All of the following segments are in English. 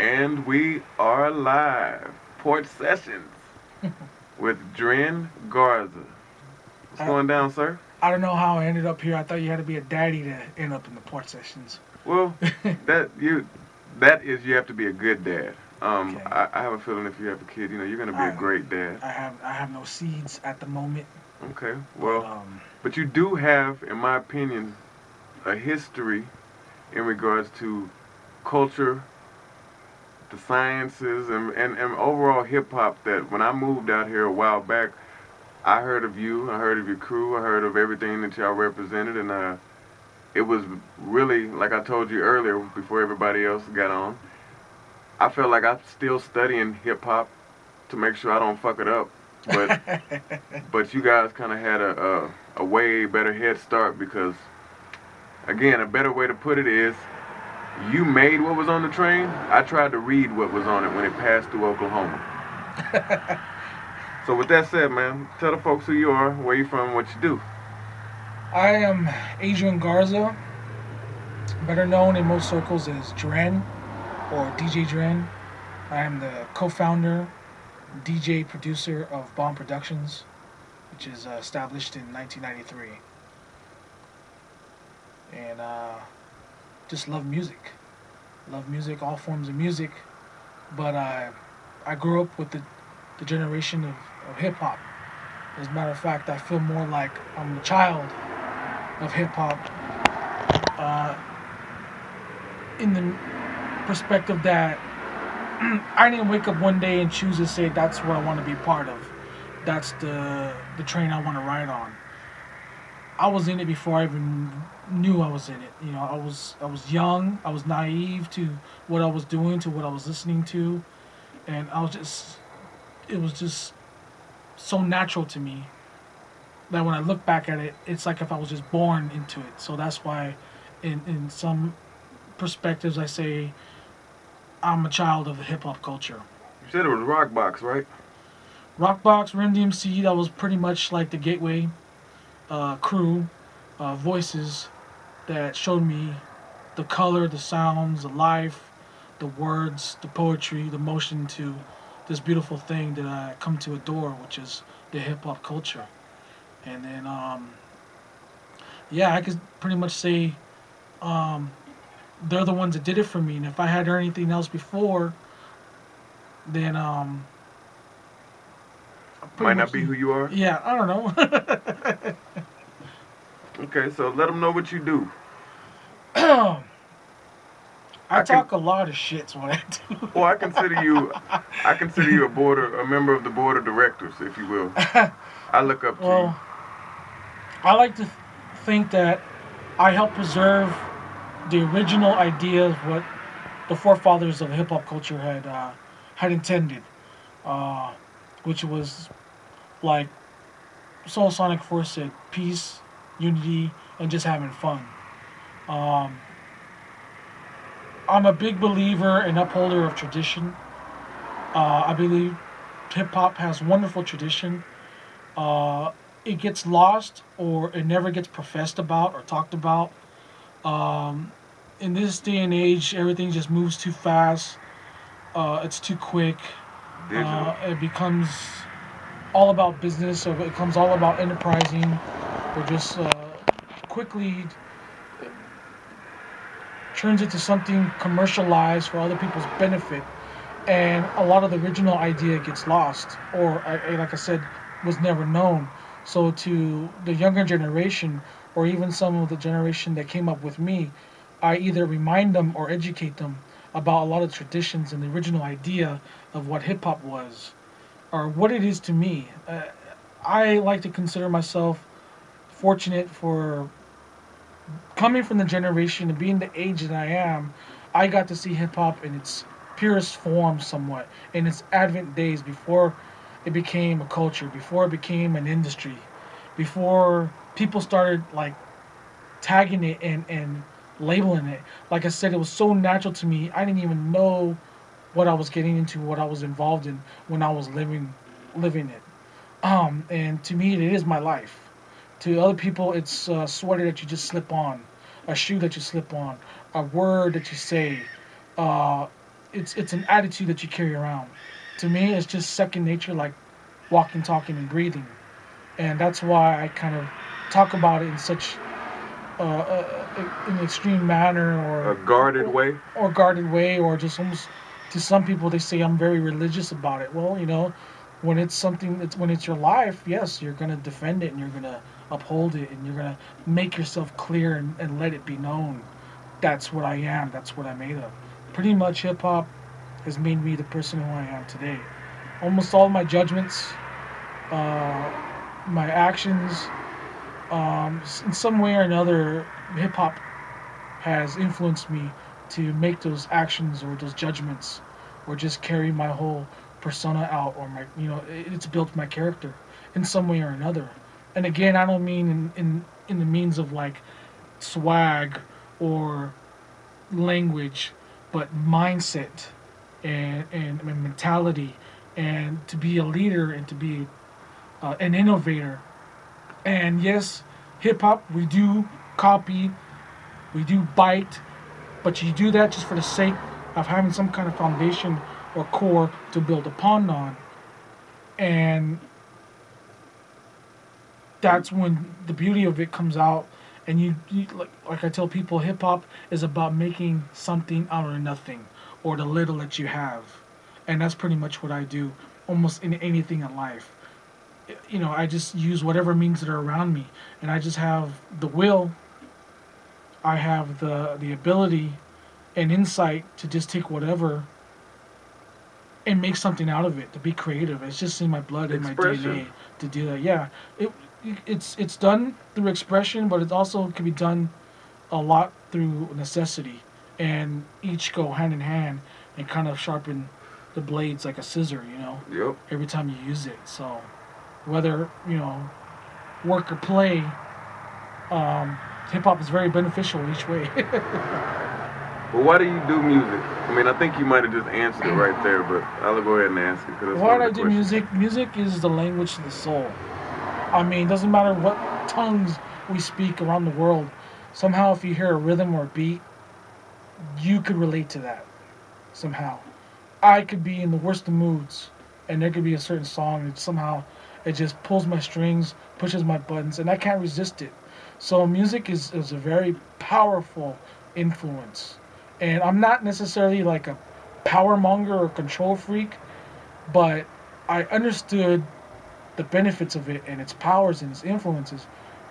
And we are live. Porch Sessions with Dren Garza. What's I, going down, sir? I don't know how I ended up here. I thought you had to be a daddy to end up in the porch sessions. Well, that you that is you have to be a good dad. Okay. I have a feeling if you have a kid, you're gonna be a I great dad. I have no seeds at the moment, Okay. but But you do have, in my opinion, a history in regards to culture, the sciences, and overall hip hop. That when I moved out here a while back, I heard of you, I heard of your crew, I heard of everything that y'all represented, and it was really, like I told you earlier, before everybody else got on, I felt like I'm still studying hip hop to make sure I don't fuck it up. But but you guys kind of had a way better head start because, again, a better way to put it is, you made what was on the train. I tried to read what was on it when it passed through Oklahoma. So with that said, man, tell the folks who you are, where you from, what you do. I am Adrian Garza, better known in most circles as Dren or DJ Dren. I am the co-founder, DJ producer of Bomb Productions, which is established in 1993, and just love music. Love music, all forms of music, but I grew up with the generation of hip hop. As a matter of fact, I feel more like I'm a child of hip hop, uh, in the perspective that I didn't wake up one day and choose to say that's what I want to be part of. That's the train I want to ride on. I was in it before I even knew I was in it. I was young. I was naive to what I was doing, to what I was listening to, and it was just so natural to me that when I look back at it, it's like if I was just born into it. So that's why, in some perspectives, I say I'm a child of the hip hop culture. You said it was Rockbox, right? Rockbox, Run DMC, that was pretty much like the gateway crew, voices that showed me the color, the sounds, the life, the words, the poetry, the motion to this beautiful thing that I come to adore, which is the hip hop culture. And then, yeah, I could pretty much say um, they're the ones that did it for me. And if I had heard anything else before, then pretty Might not much, be who you are. yeah, I don't know. Okay, so let them know what you do. I I can, talk a lot of shits when I do. well, I consider you a member of the board of directors, if you will. I look up to you. Well, I like to think that I help preserve the original idea of what the forefathers of hip hop culture had intended, uh, which was like Soul Sonic Force said, peace, unity, and just having fun. Um, I'm a big believer and upholder of tradition. I believe hip hop has wonderful tradition. Uh, it gets lost or it never gets professed about or talked about. Um, in this day and age, everything just moves too fast. It's too quick. Digital. It becomes all about business, or it becomes all about enterprising, or just quickly turns into something commercialized for other people's benefit, and a lot of the original idea gets lost, or like I said, was never known. So to the younger generation, or even some of the generation that came up with me, I either remind them or educate them about a lot of traditions and the original idea of what hip hop was, or what it is to me. I like to consider myself fortunate for coming from the generation and being the age that I am. I got to see hip hop in its purest form, somewhat, in its advent days, before it became a culture, before it became an industry, before people started like tagging it and labeling it. Like I said, it was so natural to me. I didn't even know what I was getting into, what I was involved in when I was living it. And to me, it is my life. To other people, it's a sweater that you just slip on, a shoe that you slip on, a word that you say, uh, it's an attitude that you carry around. To me, it's just second nature, like walking, talking, and breathing, and that's why I kind of talk about it in such an extreme manner, A guarded way. or guarded way, or just almost to some people they say I'm very religious about it. Well, when it's something that's when it's your life, yes, you're gonna defend it and you're gonna uphold it and you're gonna make yourself clear and let it be known. That's what I am. That's what I'm made of. Pretty much hip hop has made me the person who I am today. Almost all my judgments, my actions, in some way or another, hip hop has influenced me to make those actions or those judgments, or just carry my whole persona out, or it's built my character in some way or another. And again, I don't mean in the means of like swag or language, but mindset and mentality, and to be a leader and to be an innovator. And yes, hip hop, we do copy, we do bite, but you do that just for the sake of having some kind of foundation or core to build upon on. And that's when the beauty of it comes out. And you like I tell people, hip hop is about making something out of nothing, or the little that you have. And that's pretty much what I do almost in anything in life. I just use whatever means that are around me, and I just have the will, I have the ability and insight to just take whatever and make something out of it, to be creative. It's just in my blood, in my DNA to do that. Yeah, it's done through expression, but it also can be done a lot through necessity, and each go hand in hand and kind of sharpen the blades like a scissor. Yep. Every time you use it. So whether work or play, hip hop is very beneficial each way. Well, why do you do music? I mean, I think you might have just answered it right there, but I'll go ahead and ask it. Why do I do music? Music is the language of the soul. I mean, it doesn't matter what tongues we speak around the world. Somehow, if you hear a rhythm or a beat, you could relate to that. Somehow. I could be in the worst of moods, and there could be a certain song that somehow it just pulls my strings, pushes my buttons, and I can't resist it. So music is a very powerful influence. And I'm not necessarily like a power monger or control freak, but I understood the benefits of it and its powers and its influences.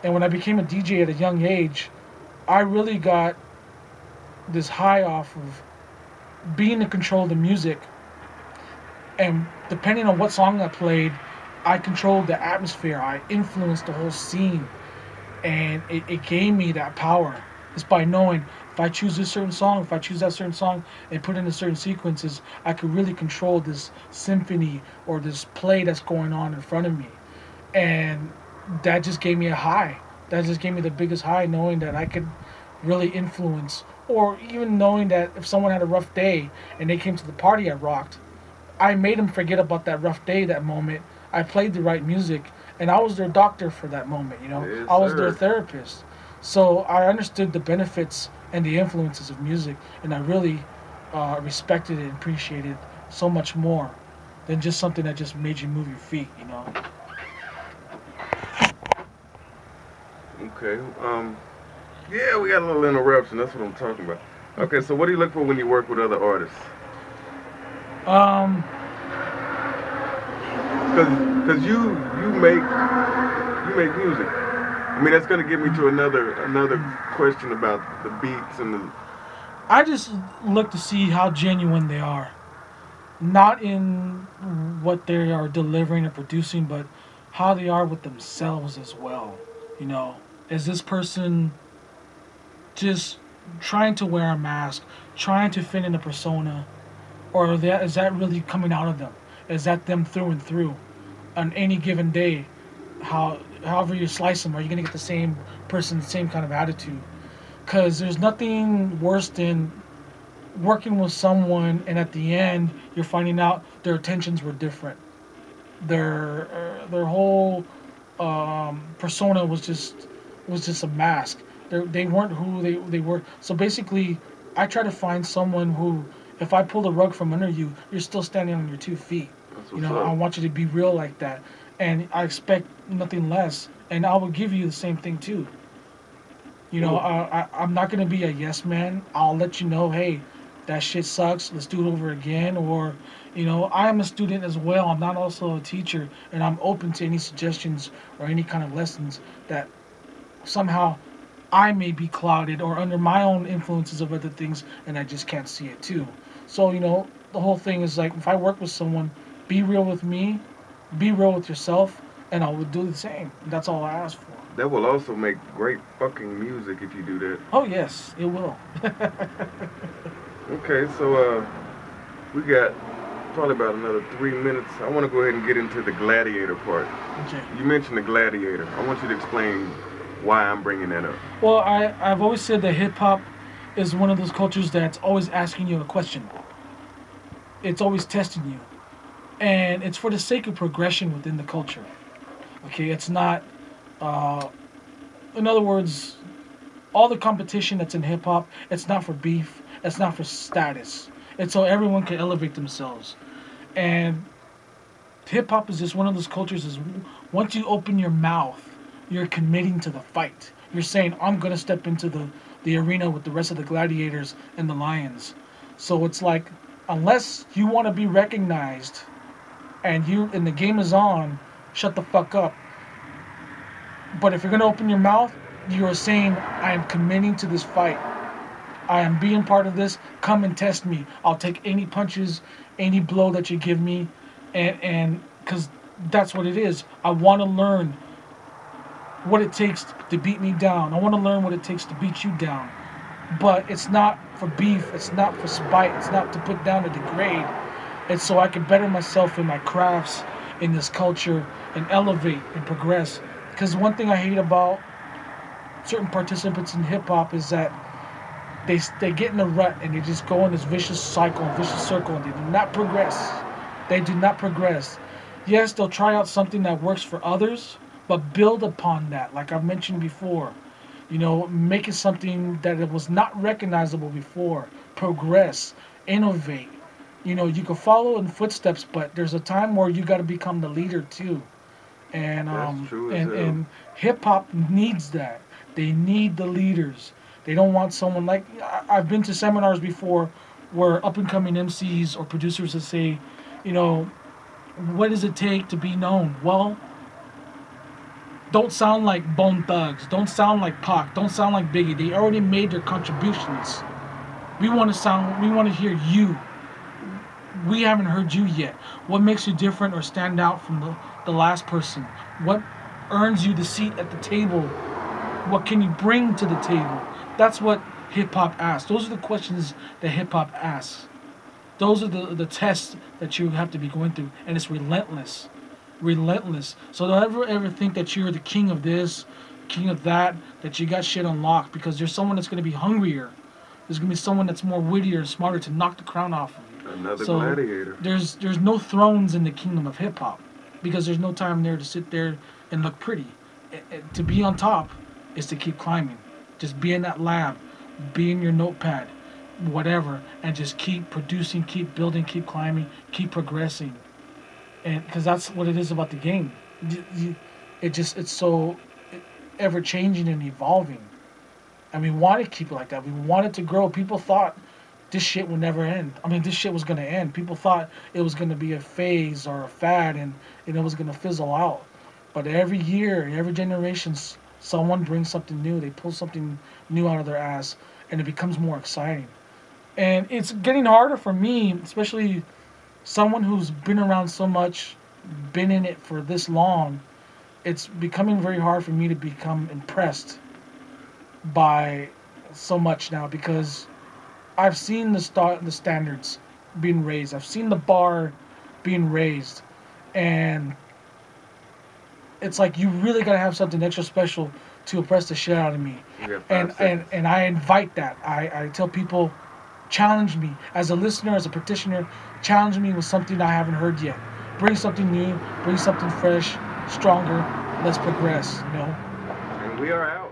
And when I became a DJ at a young age, I really got this high off of being in control of the music. And depending on what song I played, I controlled the atmosphere. I influenced the whole scene. And it gave me that power. Just by knowing if I choose this certain song, if I choose that certain song and put in the certain sequences, I could really control this symphony or this play that's going on in front of me. And that just gave me a high. That just gave me the biggest high, knowing that I could really influence, or even knowing that if someone had a rough day and they came to the party I rocked, I made them forget about that rough day, that moment. I played the right music, and I was their doctor for that moment, Yes, I was sir. their therapist. So I understood the benefits and the influences of music, and I really respected it and appreciated it so much more than just something that just made you move your feet. Okay. Yeah, we got a little interruption. That's what I'm talking about. Okay, so what do you look for when you work with other artists? Because you make music. I mean, that's gonna get me to another question about the beats and the. I just look to see how genuine they are. Not in what they are delivering or producing, but how they are with themselves as well. Is this person just trying to wear a mask, trying to fit in a persona, or is that really coming out of them? Is that them through and through? On any given day, however you slice them, are you going to get the same person, the same kind of attitude? Because there's nothing worse than working with someone and at the end you're finding out their intentions were different. Their whole persona was just a mask. They weren't who they were. So basically, I try to find someone who If I pull the rug from under you, you're still standing on your 2 feet. That's You what's know, up. I want you to be real like that, and I expect nothing less, and I will give you the same thing too. You know, Cool. I'm not gonna be a yes man. I'll let you know, hey, that shit sucks. Let's do it over again. Or, you know, I am a student as well. I'm not also a teacher, and I'm open to any suggestions or any kind of lessons that somehow I may be clouded or under my own influences of other things, and I just can't see it too. So, you know, the whole thing is like, if I work with someone, be real with me, be real with yourself, and I will do the same. That's all I ask for. That will also make great fucking music if you do that. Oh yes, it will. Okay, so we got probably about another 3 minutes. I want to go ahead and get into the gladiator part. Okay. You mentioned the gladiator. I want you to explain why I'm bringing that up. Well, I've always said that hip hop is one of those cultures that's always asking you a question. It's always testing you, and it's for the sake of progression within the culture. Okay, it's not. In other words, all the competition that's in hip hop, it's not for beef. It's not for status. It's so everyone can elevate themselves. And hip hop is just one of those cultures. Is once you open your mouth, you're committing to the fight. You're saying, I'm gonna step into the arena with the rest of the gladiators and the lions. So it's like, unless you want to be recognized, and the game is on, shut the fuck up. But if you're gonna open your mouth, you are saying, I am committing to this fight. I am being part of this. Come and test me. I'll take any punches, any blow that you give me, and because that's what it is. I want to learn what it takes to beat me down. I want to learn what it takes to beat you down. But it's not for beef. It's not for spite. It's not to put down or degrade. It's so I can better myself in my crafts, in this culture, and elevate and progress. Because one thing I hate about certain participants in hip hop is that they get in a rut and they just go in this vicious cycle, vicious circle, and they do not progress. They do not progress. Yes, they'll try out something that works for others, but build upon that, like I've mentioned before. You know, make it something that it was not recognizable before. Progress, innovate. You know, you can follow in footsteps, but there's a time where you got to become the leader too. And That's true as hell. and hip hop needs that. They need the leaders. They don't want someone like I've been to seminars before where up and coming MCs or producers that say, you know, what does it take to be known? Well, don't sound like Bone Thugs. Don't sound like Pac. Don't sound like Biggie. They already made their contributions. We want to hear you. We haven't heard you yet. What makes you different or stand out from the last person? What earns you the seat at the table? What can you bring to the table? That's what hip-hop asks. Those are the questions that hip-hop asks. Those are the tests that you have to be going through. And it's relentless. Relentless. So don't ever think that you're the king of this, king of that you got shit unlocked, because there's someone that's going to be hungrier. There's going to be someone that's more wittier and smarter to knock the crown off of you. Another gladiator. There's no thrones in the kingdom of hip-hop, because there's no time there to sit there and look pretty. To be on top is to keep climbing. Just be in that lab, be in your notepad, whatever, and just keep producing, keep building, keep climbing, keep progressing. And because that's what it is about the game. It's so ever changing and evolving. And we want to keep it like that. We want it to grow. People thought this shit would never end. I mean, this shit was going to end. People thought it was going to be a phase or a fad, and it was going to fizzle out. But every year, every generation, someone brings something new. They pull something new out of their ass, and it becomes more exciting. And it's getting harder for me, especially someone who's been around so much, been in it for this long. It's becoming very hard for me to become impressed by so much now, because I've seen the standards being raised. I've seen the bar being raised, and it's like you really gotta have something extra special to impress the shit out of me. And I invite that. I tell people, challenge me as a listener, as a practitioner. Challenge me with something I haven't heard yet. Bring something new. Bring something fresh, stronger. Let's progress. You know. And we are out.